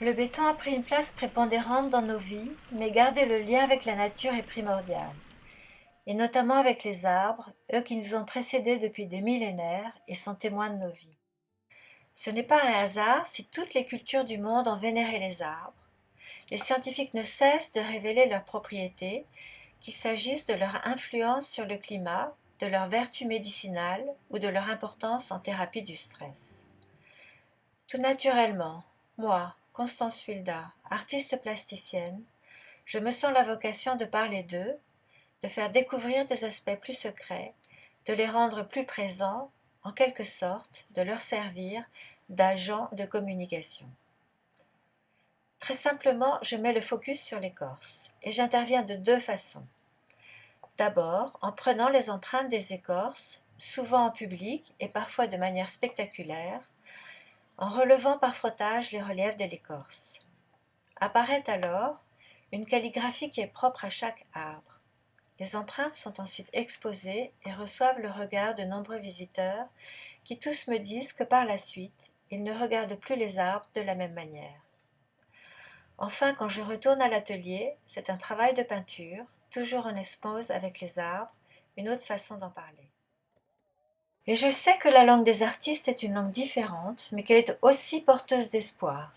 Le béton a pris une place prépondérante dans nos vies, mais garder le lien avec la nature est primordial, et notamment avec les arbres, eux qui nous ont précédés depuis des millénaires et sont témoins de nos vies. Ce n'est pas un hasard si toutes les cultures du monde ont vénéré les arbres. Les scientifiques ne cessent de révéler leurs propriétés, qu'il s'agisse de leur influence sur le climat, de leurs vertus médicinales ou de leur importance en thérapie du stress. Tout naturellement, moi, Constance Fulda, artiste plasticienne, je me sens la vocation de parler d'eux, de faire découvrir des aspects plus secrets, de les rendre plus présents, en quelque sorte, de leur servir d'agents de communication. Très simplement, je mets le focus sur l'écorce, et j'interviens de deux façons. D'abord, en prenant les empreintes des écorces, souvent en public et parfois de manière spectaculaire, en relevant par frottage les reliefs de l'écorce. Apparaît alors une calligraphie qui est propre à chaque arbre. Les empreintes sont ensuite exposées et reçoivent le regard de nombreux visiteurs qui tous me disent que par la suite, ils ne regardent plus les arbres de la même manière. Enfin, quand je retourne à l'atelier, c'est un travail de peinture, toujours en osmose avec les arbres, une autre façon d'en parler. Et je sais que la langue des artistes est une langue différente, mais qu'elle est aussi porteuse d'espoir.